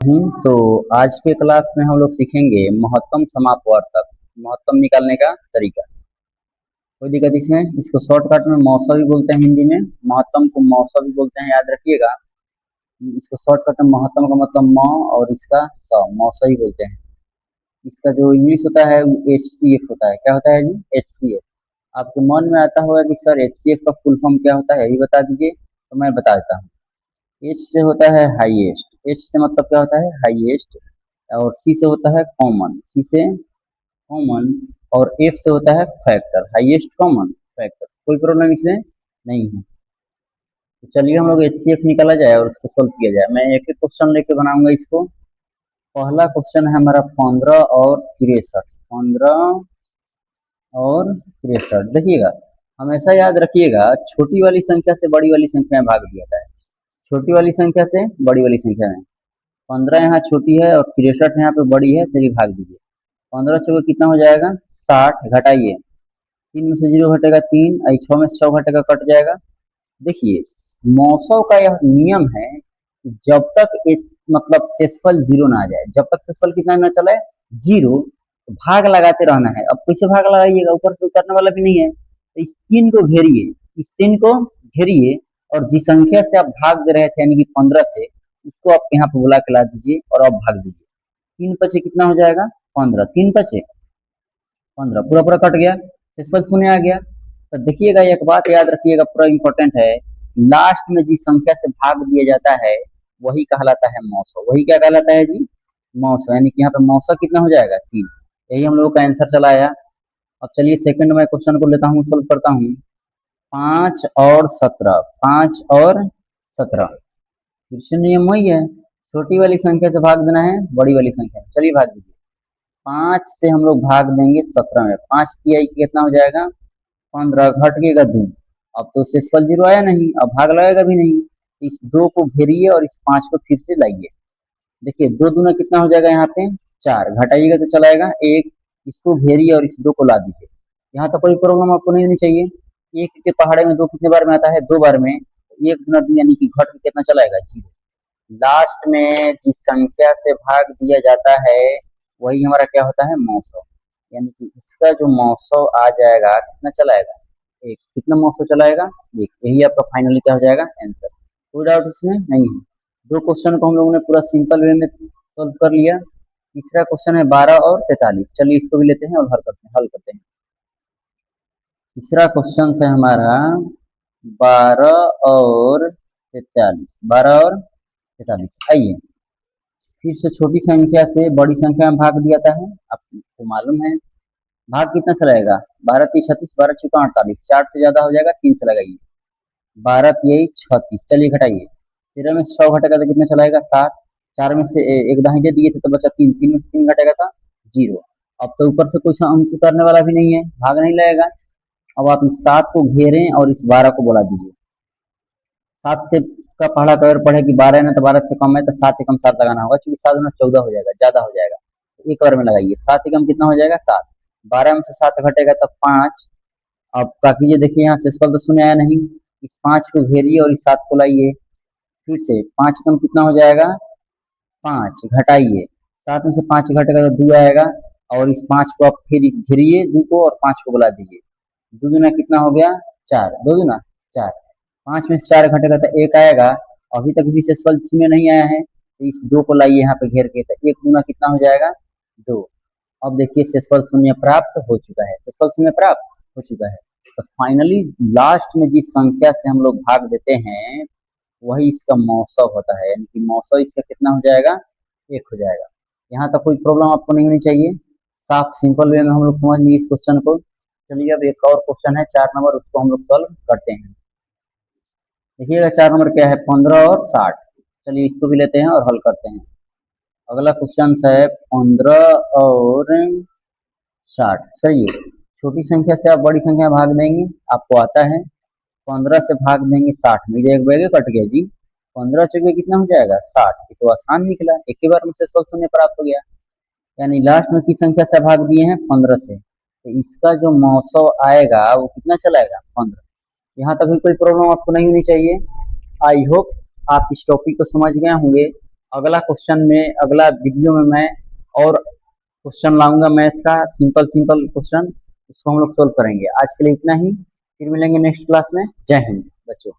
तो आज के क्लास में हम लोग सीखेंगे महत्तम समापवर्तक महत्तम निकालने का तरीका। कोई दिक्कत इसमें, इसको शॉर्टकट में मौसा भी बोलते हैं, हिंदी में महत्तम को मौसा भी बोलते हैं, याद रखिएगा। इसको शॉर्टकट में महत्तम का मतलब म और इसका स मौसा ही बोलते हैं। इसका जो इंग्लिश होता है वो HCF होता है। क्या होता है जी? HCF। आपके मन में आता होगा कि सर HCF का फुल फॉर्म क्या होता है, ये बता दीजिए, तो मैं बता देता हूँ। एच से होता है हाईएस्ट, एच से मतलब क्या होता है? हाईएस्ट। और सी से होता है कॉमन, सी से कॉमन। और एफ से होता है फैक्टर, हाईएस्ट कॉमन फैक्टर। कोई प्रॉब्लम इसमें नहीं है। तो चलिए हम लोग HCF निकाला जाए और उसको सोल्व किया जाए। मैं एक एक क्वेश्चन लेके बनाऊंगा इसको। पहला क्वेश्चन है हमारा 15 और 63। 15 और 63, देखिएगा। हमेशा याद रखिएगा, छोटी वाली संख्या से बड़ी वाली संख्या में भाग दिया जाता है। छोटी वाली संख्या से बड़ी वाली संख्या में। 15 यहाँ छोटी है और 63 यहाँ पे बड़ी है, चलिए भाग दीजिए। 15 चौके कितना हो जाएगा? 60। घटाइए, 3 में से 0 घटेगा 3, 6 में से 6 घटेगा, कट जाएगा। देखिए, मौसों का यह नियम है कि जब तक एक मतलब शेषफल 0 ना आ जाए, जब तक शेषफल कितना ना चले 0, तो भाग लगाते रहना है। अब कैसे भाग लगाइएगा? ऊपर से उतरने वाला भी नहीं है, तो इस 3 को घेरिए, इस 3 को घेरिए। और जिस संख्या से आप भाग दे रहे थे यानी कि 15 से, उसको आप यहाँ पे बुला के ला दीजिए और अब भाग दीजिए। 3 पचे कितना हो जाएगा? 15। 3 पचे 15, पूरा पूरा कट गया, शेषफल शून्य आ गया। तो देखिएगा, एक बात याद रखिएगा, पूरा इंपॉर्टेंट है। लास्ट में जिस संख्या से भाग दिया जाता है वही कहलाता है मौसौ। वही क्या कहलाता है जी? मौसौ। यानी कि यहाँ पे मौसौ कितना हो जाएगा? 3। यही हम लोगों का आंसर चला आया। अब चलिए सेकंड में क्वेश्चन को लेता हूँ, सोल्व करता हूँ। 5 और 17, 5 और 17। फिर से नियम वही है, छोटी वाली संख्या से भाग देना है बड़ी वाली संख्या में। चलिए भाग दीजिए। 5 से हम लोग भाग देंगे 17 में। 5 की कितना हो जाएगा? 15। घट गएगा 2। अब तो शेषफल 0 आया नहीं, अब भाग लगेगा भी नहीं। इस 2 को घेरिए और इस 5 को फिर से लाइए। देखिए, 2 दूना कितना हो जाएगा? यहाँ पे 4। घटाइएगा तो चला आएगा 1। इसको घेरिए और इस 2 को ला दीजिए। यहाँ तो कोई प्रॉब्लम आपको नहीं होनी चाहिए। 1 के पहाड़े में 2 कितने बार में आता है? 2 बार में। 1 गुना 2 यानी कि घट के कितना चला आएगा? 0। लास्ट में जिस संख्या से भाग दिया जाता है वही हमारा क्या होता है? मौसौ। यानी कि इसका जो मौसौ आ जाएगा कितना चलाएगा? 1। कितना मौसौ चलाएगा? 1। यही आपका फाइनली क्या हो जाएगा? आंसर। कोई डाउट इसमें नहीं है। दो क्वेश्चन को हम लोगों ने पूरा सिंपल वे में सोल्व कर लिया। तीसरा क्वेश्चन है 12 और 43। चलिए इसको भी लेते हैं और हल करते हैं। तीसरा क्वेश्चन है हमारा 12 और 43। 12 और 43, आइए। फिर से छोटी संख्या से बड़ी संख्या में भाग दिया जाता है, आपको मालूम है। भाग कितना चलाएगा? 12 3 36, 12 चौका 48, 4 से ज्यादा हो जाएगा, 3 से लगाइए। 12 3 36। चलिए घटाइए, 13 में से 6 घटेगा तो कितना चलाएगा? 7। 4 में से एक दाहिने दिए थे तो बचा 3, 3 में से 3 घटेगा था 0। अब तो ऊपर से कोई सा अंक उतरने वाला भी नहीं है, भाग नहीं लगेगा। अब आप इस 7 को घेरें और इस 12 को बढ़ा दीजिए। 7 से का पढ़ा तो अगर पढ़े कि 12 है ना, तो 12 से कम है तो 7 एकम 7 लगाना होगा, क्योंकि 7 में 14 हो जाएगा, ज्यादा हो जाएगा। तो एक बार में लगाइए। 7 एकम कितना हो जाएगा? 7। 12 में से 7 घटेगा तब 5। अब क्या कीजिए, देखिए यहाँ से फल तो शून्य आया नहीं। इस 5 को घेरिए और इस 7 को लाइए। फिर से 5 कम कितना हो जाएगा? 5। घटाइए, 7 में से 5 घटेगा तो 2 आएगा। और इस 5 को आप फिर घेरिए 2 को और 5 को बुला दीजिए। 2 दूना कितना हो गया? 4। 2 दूना 4। 5 में से 4 घटेगा तो 1 आएगा। अभी तक भी शेषफल शून्य नहीं आया है, तो इस 2 को लाइए यहाँ पे घेर के, तो 1 दूना कितना हो जाएगा? 2। अब देखिए शेषफल शून्य प्राप्त हो चुका है, शेषफल शून्य प्राप्त हो चुका है। तो फाइनली लास्ट में जिस संख्या से हम लोग भाग देते हैं वही इसका मौसौ होता है, यानी कि मौसौ इसका कितना हो जाएगा? 1 हो जाएगा। यहाँ तक कोई प्रॉब्लम आपको नहीं होनी चाहिए। साफ सिंपल वे में हम लोग समझ लिए इस क्वेश्चन को। चलिए अब एक और क्वेश्चन है 4 नंबर, उसको हम लोग सॉल्व करते हैं। देखिएगा 4 नंबर क्या है? 15 और 60। चलिए इसको भी लेते हैं और हल करते हैं। अगला क्वेश्चन है 15 और 60। सही है। छोटी संख्या से आप बड़ी संख्या में भाग देंगे, आपको आता है। 15 से भाग देंगे 60 में, एक बैगे कट गया जी। 15 चौके कितना हो जाएगा? 60। ये तो आसान निकला, एक ही बार में से सब शून्य प्राप्त हो गया। यानी लास्ट में किस संख्या से भाग दिए हैं? 15 से, तो इसका जो मौसौ आएगा वो कितना चलाएगा? 15। यहाँ तक भी कोई प्रॉब्लम आपको नहीं होनी चाहिए। आई होप आप इस टॉपिक को समझ गए होंगे। अगला क्वेश्चन में, अगला वीडियो में मैं और क्वेश्चन लाऊंगा मैथ का, सिंपल सिंपल क्वेश्चन, उसको हम लोग सोल्व करेंगे। आज के लिए इतना ही, फिर मिलेंगे नेक्स्ट क्लास में। जय हिंद बच्चों।